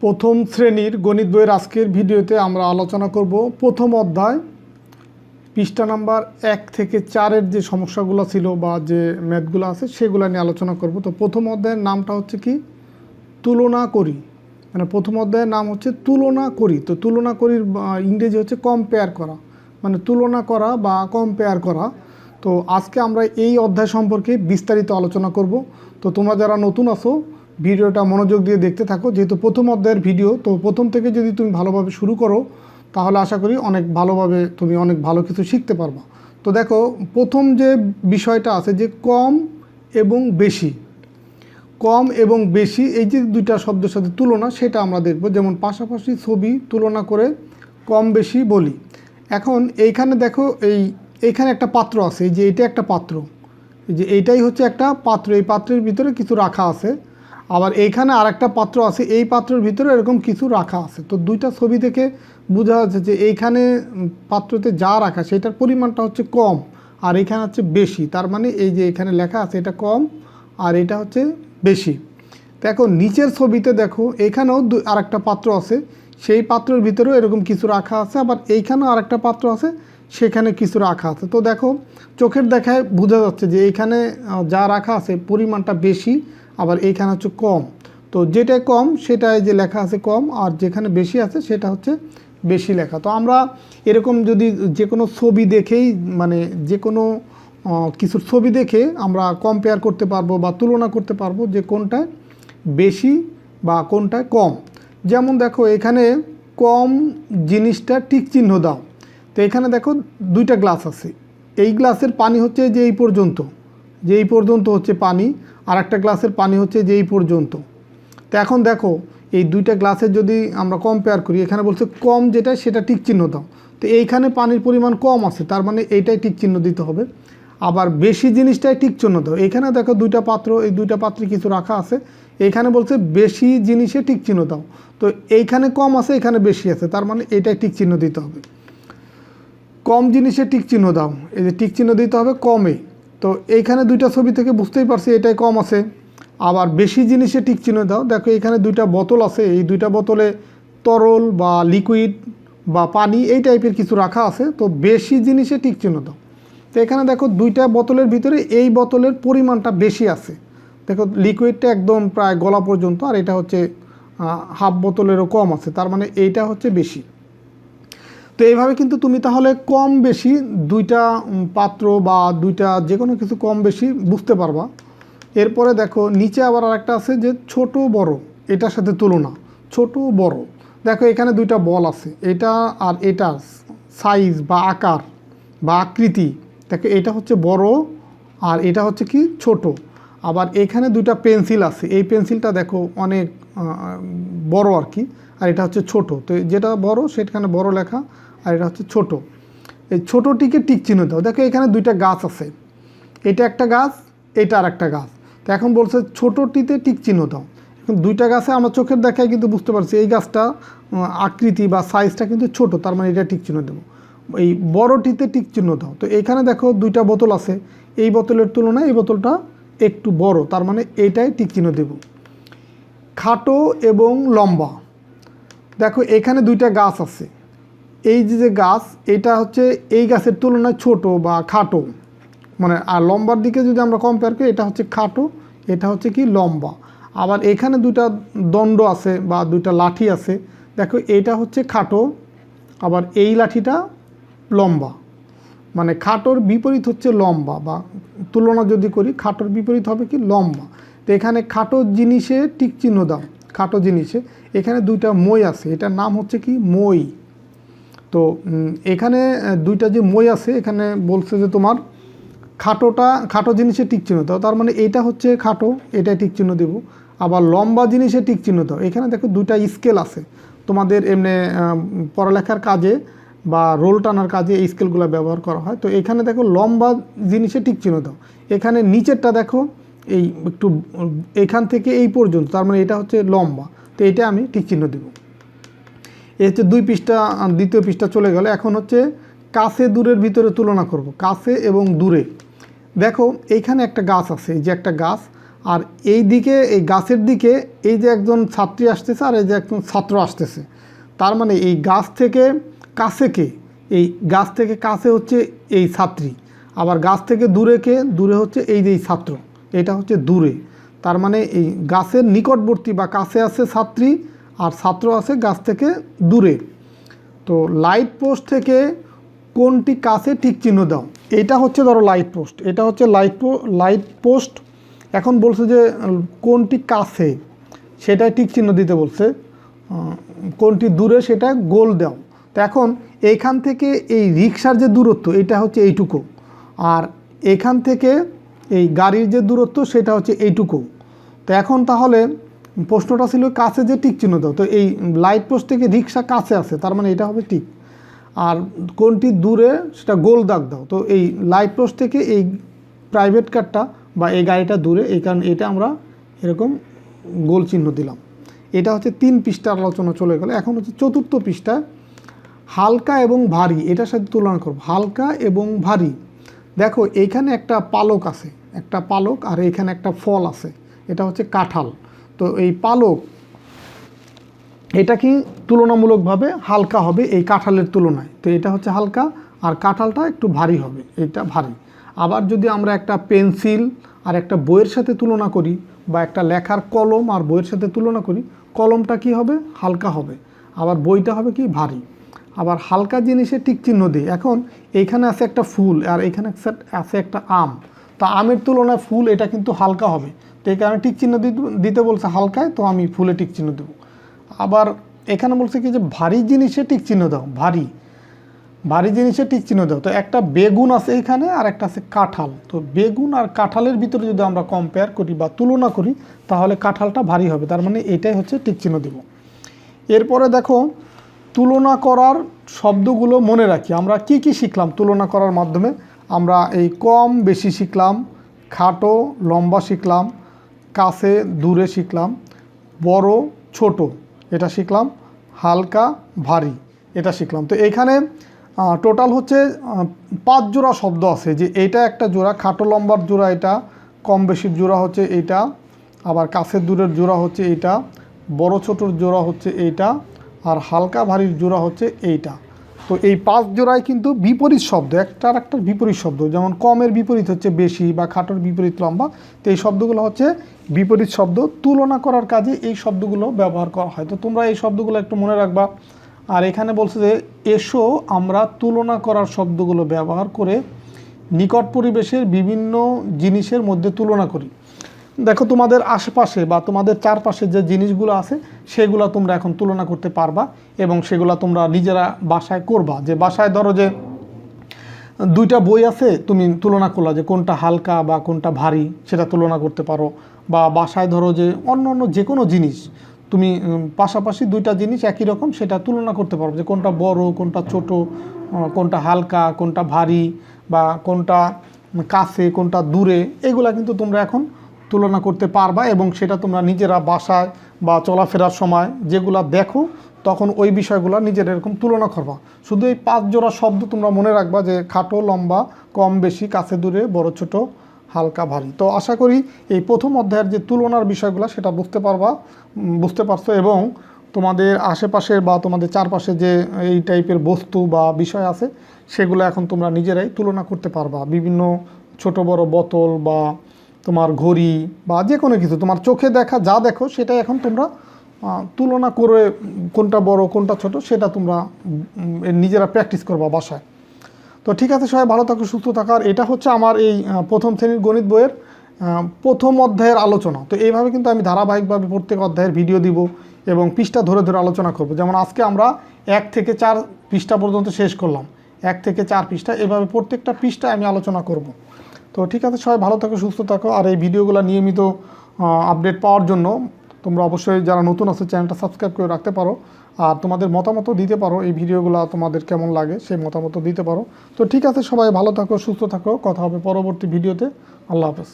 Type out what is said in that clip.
প্রথম শ্রেণীর গণিত বইয়ের আজকের ভিডিওতে আমরা আলোচনা করব প্রথম অধ্যায় পৃষ্ঠা নাম্বার 1 থেকে 4-এর যে সমস্যাগুলো ছিল বা যে ম্যাথগুলো আছে সেগুলো নিয়ে আলোচনা করব। তো প্রথম অধ্যায়ের নামটা হচ্ছে কি তুলনা করি, মানে প্রথম অধ্যায়ের নাম হচ্ছে তুলনা করি। তো তুলনা করির ইংরেজি হচ্ছে কম্পেয়ার করা, মানে তুলনা করা বা কম্পেয়ার করা। তো আজকে আমরা এই অধ্যায় সম্পর্কে বিস্তারিত আলোচনা করব। তো তোমরা যারা নতুন আছো ভিডিওটা মনোযোগ দিয়ে দেখতে থাকো, যেহেতু প্রথম অধ্যায়ের ভিডিও, তো প্রথম থেকে যদি তুমি ভালোভাবে শুরু করো তাহলে আশা করি অনেক ভালোভাবে তুমি অনেক ভালো কিছু শিখতে পারবা। তো দেখো প্রথম যে বিষয়টা আছে যে কম এবং বেশি, কম এবং বেশি এই যে দুইটা শব্দের সাথে তুলনা, সেটা আমরা দেখব। যেমন পাশাপাশি ছবি তুলনা করে কম বেশি বলি। এখন এইখানে দেখো এইখানে একটা পাত্র আছে, এই যে এটা একটা পাত্র, এই যে এইটাই হচ্ছে একটা পাত্র, এই পাত্রের ভিতরে কিছু রাখা আছে। আবার এইখানে আরেকটা পাত্র আছে, এই পাত্রের ভিতরে এরকম কিছু রাখা আছে। তো দুইটা ছবি থেকে বোঝা যাচ্ছে যে এইখানে পাত্রতে যা রাখা সেটার পরিমাণটা হচ্ছে কম আর এইখানে হচ্ছে বেশি। তার মানে এই যে এখানে লেখা আছে এটা কম আর এটা হচ্ছে বেশি। তো এখন নিচের ছবিতে দেখো এখানেও আরেকটা পাত্র আছে, সেই পাত্রের ভিতরেও এরকম কিছু রাখা আছে। আবার এইখানেও আরেকটা পাত্র আছে, সেখানে কিছু রাখা আছে। তো দেখো চোখের দেখায় বোঝা যাচ্ছে যে এইখানে যা রাখা আছে পরিমাণটা বেশি, আবার এইখানে হচ্ছে কম। তো যেটা কম সেটাই যে লেখা আছে কম, আর যেখানে বেশি আছে সেটা হচ্ছে বেশি লেখা। তো আমরা এরকম যদি যে কোনো ছবি দেখেই, মানে যে কোনো কিছুর ছবি দেখে আমরা কম্পেয়ার করতে পারবো বা তুলনা করতে পারবো যে কোনটায় বেশি বা কোনটায় কম। যেমন দেখো এখানে কম জিনিসটা টিক চিহ্ন দাও। তো এখানে দেখো দুইটা গ্লাস আছে, এই গ্লাসের পানি হচ্ছে যে এই পর্যন্ত, যে এই পর্যন্ত হচ্ছে পানি, আর একটা গ্লাসের পানি হচ্ছে যে এই পর্যন্ত। তো এখন দেখো এই দুইটা গ্লাসের যদি আমরা কম্পেয়ার করি, এখানে বলছে কম যেটা সেটা টিক চিহ্ন দাও। তো এইখানে পানির পরিমাণ কম আছে, তার মানে এইটাই টিক চিহ্ন দিতে হবে। আবার বেশি জিনিসটাই টিক চিহ্ন দাও। এখানে দেখো দুইটা পাত্র, এই দুইটা পাত্রে কিছু রাখা আছে, এইখানে বলছে বেশি জিনিসে টিক চিহ্ন দাও। তো এইখানে কম আছে, এখানে বেশি আছে, তার মানে এইটাই টিক চিহ্ন দিতে হবে। কম জিনিসে টিক চিহ্ন দাও, এই যে টিক চিহ্ন দিতে হবে কমে। তো এইখানে দুইটা ছবি থেকে বুঝতেই পারছি এটাই কম আছে। আবার বেশি জিনিসে টিক চিহ্ন দাও। দেখো এখানে দুইটা বোতল আছে, এই দুইটা বোতলে তরল বা লিকুইড বা পানি এই টাইপের কিছু রাখা আছে। তো বেশি জিনিসে টিক চিহ্ন দাও। তো এখানে দেখো দুইটা বোতলের ভিতরে এই বোতলের পরিমাণটা বেশি আছে। দেখো লিকুইডটা একদম প্রায় গলা পর্যন্ত, আর এটা হচ্ছে হাফ বোতলেরও কম আছে, তার মানে এইটা হচ্ছে বেশি। তো এইভাবে কিন্তু তুমি তাহলে কম বেশি দুইটা পাত্র বা দুইটা যে কোনো কিছু কম বেশি বুঝতে পারবা। এরপরে দেখো নিচে আবার আরেকটা আছে যে ছোট বড়, এটার সাথে তুলনা ছোট বড়। দেখো এখানে দুইটা বল আছে, এটা আর এটা সাইজ বা আকার বা আকৃতি, দেখো এটা হচ্ছে বড় আর এটা হচ্ছে কি ছোট। আবার এখানে দুইটা পেন্সিল আছে, এই পেন্সিলটা দেখো অনেক বড় আর কি, আর এটা হচ্ছে ছোট। তো যেটা বড় সেখানে বড় লেখা, আর এটা হচ্ছে ছোট। এই ছোটোটিকে টিক চিহ্ন দাও। দেখো এখানে দুইটা গাছ আছে, এটা একটা গাছ, এটা আর একটা গাছ। তো এখন বলছে ছোটোটিতে টিক চিহ্ন দাও। এখন দুইটা গাছে আমার চোখের দেখায় কিন্তু বুঝতে পারছি এই গাছটা আকৃতি বা সাইজটা কিন্তু ছোট, তার মানে এটা টিক চিহ্ন দেবো। এই বড়টিতে টিক চিহ্ন দাও। তো এখানে দেখো দুইটা বোতল আছে, এই বোতলের তুলনায় এই বোতলটা একটু বড়, তার মানে এইটাই টিক চিহ্ন দেব। খাটো এবং লম্বা, দেখো এখানে দুইটা গাছ আছে, এই যে গাছ এটা হচ্ছে এই গাছের তুলনায় ছোট বা খাটো, মানে আর লম্বার দিকে যদি আমরা কম্পেয়ার করি এটা হচ্ছে খাটো, এটা হচ্ছে কি লম্বা। আবার এখানে দুইটা দণ্ড আছে বা দুইটা লাঠি আছে, দেখো এটা হচ্ছে খাটো, আবার এই লাঠিটা লম্বা। মানে খাটোর বিপরীত হচ্ছে লম্বা, বা তুলনা যদি করি খাটোর বিপরীত হবে কি লম্বা। তো এখানে খাটো জিনিসে টিক চিহ্ন দাও, খাটো জিনিসে। এখানে দুইটা মই আছে, এটার নাম হচ্ছে কি মই। তো এখানে দুইটা যে মই আছে, এখানে বলছে যে তোমার খাটো জিনিসে টিক চিহ্ন দাও, তার মানে এইটা হচ্ছে খাটো, এটা টিক চিহ্ন দেবো। আবার লম্বা জিনিসে টিক চিহ্ন দাও। এখানে দেখো দুইটা স্কেল আছে, তোমাদের এমনি পড়ালেখার কাজে বা রোল টানার কাজে এই স্কেলগুলো ব্যবহার করা হয়। তো এখানে দেখো লম্বা জিনিসে টিক চিহ্ন দাও। এখানে নিচেরটা দেখো এই একটু এখান থেকে এই পর্যন্ত, তার মানে এটা হচ্ছে লম্বা, তো এটা আমি টিক চিহ্ন দেবো। এই হচ্ছে দ্বিতীয় পৃষ্ঠা চলে গেল। এখন হচ্ছে কাছে দূরের ভিতরে তুলনা করব, কাছে এবং দূরে। দেখো এইখানে একটা গাছ আছে, এই যে একটা গাছ, আর এই দিকে এই গাছের দিকে এই যে একজন ছাত্রী আসতেছে আর এই যে একজন ছাত্র আসতেছে, তার মানে এই গাছ থেকে কাছে কে, এই গাছ থেকে কাছে হচ্ছে এই ছাত্রী, আবার গাছ থেকে দূরে কে, দূরে হচ্ছে এই যে এই ছাত্র, এটা হচ্ছে দূরে। তার মানে এই গাছের নিকটবর্তী বা কাছে আছে ছাত্রী আর ছাত্র আছে গাছ থেকে দূরে। তো লাইট পোস্ট থেকে কোনটি কাছে টিক চিহ্ন দাও। এটা হচ্ছে ধরো লাইট পোস্ট, এটা হচ্ছে লাইট পোস্ট। এখন বলছে যে কোনটি কাছে সেটাই টিক চিহ্ন দিতে বলছে, কোনটি দূরে সেটা গোল দাও। তো এখন এইখান থেকে এই রিক্সার যে দূরত্ব এটা হচ্ছে এইটুকু, আর এখান থেকে এই গাড়ির যে দূরত্ব সেটা হচ্ছে এইটুকু। তো এখন তাহলে প্রশ্নটা ছিল কাছে যে টিক চিহ্ন দাও, তো এই লাইট পোস্ট থেকে রিক্সা কাছে আছে, তার মানে এটা হবে টিক। আর কোনটি দূরে সেটা গোল দাগ দাও। তো এই লাইট পোস্ট থেকে এই প্রাইভেট কারটা বা এই গাড়িটা দূরে, এই কারণে এটা আমরা এরকম গোল চিহ্ন দিলাম। এটা হচ্ছে 3 পৃষ্ঠার আলোচনা চলে গেল। এখন হচ্ছে 4র্থ পৃষ্ঠা, হালকা এবং ভারী, এটার সাথে তুলনা করব। হালকা এবং ভারী, দেখো এইখানে একটা পালক আছে, একটা পালক, আর এইখানে একটা ফল আছে, এটা হচ্ছে কাঁঠাল। তো এই পালক এটা কি তুলনামূলকভাবে হালকা হবে এই কাঁঠালের তুলনায়, তো এটা হচ্ছে হালকা, আর কাঁঠালটা একটু ভারী হবে, এটা ভারী। আবার যদি আমরা একটা পেন্সিল আর একটা বইয়ের সাথে তুলনা করি, বা একটা লেখার কলম আর বইয়ের সাথে তুলনা করি, কলমটা কি হবে, হালকা হবে, আবার বইটা হবে কি, ভারী। আবার হালকা জিনিসে টিক চিহ্ন দিই। এখন এইখানে আছে একটা ফুল আর এইখানে আছে একটা আম, তা আমের তুলনায় ফুল এটা কিন্তু হালকা হবে, তো এই কারণে টিক চিহ্ন দিতে বলছে হালকায়, তো আমি ফুলে টিক চিহ্ন দেবো। আবার এখানে বলছে কি যে ভারী জিনিসে টিক চিহ্ন দাও, ভারী জিনিসে টিক চিহ্ন দাও। তো একটা বেগুন আছে এখানে আর একটা আছে কাঁঠাল, তো বেগুন আর কাঁঠালের ভিতরে যদি আমরা কম্পেয়ার করি বা তুলনা করি তাহলে কাঁঠালটা ভারী হবে, তার মানে এটাই হচ্ছে টিক চিহ্ন দেব। এরপরে দেখো তুলনা করার শব্দগুলো মনে রাখি। আমরা কি কি শিখলাম তুলনা করার মাধ্যমে? আমরা এই কম বেশি শিখলাম, খাটো লম্বা শিখলাম, কাছে দূরে শিখলাম, বড় ছোট এটা শিখলাম, হালকা ভারী এটা শিখলাম। তো এখানে টোটাল হচ্ছে 5 জোড়া শব্দ আছে, যে এইটা একটা জোড়া, খাটো লম্বার জোড়া এটা, কম বেশির জোড়া হচ্ছে এইটা, আবার কাছের দূরের জোড়া হচ্ছে এইটা, বড় ছোটোর জোড়া হচ্ছে এইটা, আর হালকা ভারীর জোড়া হচ্ছে এইটা। তো এই 5 জোড়ায় কিন্তু বিপরীত শব্দ, একটার বিপরীত শব্দ, যেমন কমের বিপরীত হচ্ছে বেশি বা খাটোর বিপরীত লম্বা। তো এই শব্দগুলো হচ্ছে বিপরীত শব্দ, তুলনা করার কাজে এই শব্দগুলো ব্যবহার করা হয়। তো তোমরা এই শব্দগুলো একটু মনে রাখবা। আর এখানে বলছে যে এসো আমরা তুলনা করার শব্দগুলো ব্যবহার করে নিকট পরিবেশের বিভিন্ন জিনিসের মধ্যে তুলনা করি। দেখো তোমাদের আশেপাশে বা তোমাদের চারপাশে যে জিনিসগুলো আছে সেগুলো তোমরা এখন তুলনা করতে পারবা, এবং সেগুলো তোমরা নিজেরা বাসায় করবা। যে বাসায় ধরো যে 2টা বই আছে, তুমি তুলনা করলা যে কোনটা হালকা বা কোনটা ভারী, সেটা তুলনা করতে পারো। বা বাসায় ধরো যে অন্য যে কোনো জিনিস তুমি পাশাপাশি 2টা জিনিস একই রকম সেটা তুলনা করতে পারো, যে কোনটা বড় কোনটা ছোট, কোনটা হালকা কোনটা ভারী, বা কোনটা কাছে কোনটা দূরে, এগুলা কিন্তু তোমরা এখন তুলনা করতে পারবা। এবং সেটা তোমরা নিজেরা বাসায় বা চলাফেরার সময় যেগুলা দেখো তখন ওই বিষয়গুলো নিজের এরকম তুলনা করবা। শুধু এই 5 জোড়া শব্দ তোমরা মনে রাখবা, যে খাটো লম্বা, কম বেশি, কাছে দূরে, বড় ছোট, হালকা ভারী। তো আশা করি এই প্রথম অধ্যায়ের যে তুলনার বিষয়গুলো সেটা বুঝতে পারছো, এবং তোমাদের আশেপাশের বা তোমাদের চারপাশে যে এই টাইপের বস্তু বা বিষয় আছে সেগুলো এখন তোমরা নিজেরাই তুলনা করতে পারবা। বিভিন্ন ছোট বড় বোতল বা তোমার ঘড়ি বা যে কোনো কিছু তোমার চোখে দেখা যা দেখো সেটাই এখন তোমরা তুলনা করে কোনটা বড় কোনটা ছোট সেটা তোমরা নিজেরা প্র্যাকটিস করবা বাসায়। তো ঠিক আছে, সবাই ভালো থাকো, সুস্থ থাকার। এটা হচ্ছে আমার এই প্রথম শ্রেণীর গণিত বইয়ের প্রথম অধ্যায়ের আলোচনা। তো এইভাবে কিন্তু আমি ধারাবাহিকভাবে প্রত্যেক অধ্যায়ের ভিডিও দিব এবং পৃষ্ঠা ধরে ধরে আলোচনা করব। যেমন আজকে আমরা 1 থেকে 4 পৃষ্ঠা পর্যন্ত শেষ করলাম, 1 থেকে 4 পৃষ্ঠা, এভাবে প্রত্যেকটা পৃষ্ঠায় আমি আলোচনা করব। তো ঠিক আছে, সবাই ভালো থাকো, সুস্থ থাকো। আর এই ভিডিওগুলো নিয়মিত আপডেট পাওয়ার জন্য তোমরা অবশ্যই যারা নতুন আছে চ্যানেলটা সাবস্ক্রাইব করে রাখতে পারো, আর তোমাদের মতামতও দিতে পারো, এই ভিডিওগুলো তোমাদের কেমন লাগে সেই মতামতও দিতে পারো। তো ঠিক আছে, সবাই ভালো থাকো, সুস্থ থাকো, কথা হবে পরবর্তী ভিডিওতে। আল্লাহ হাফেজ।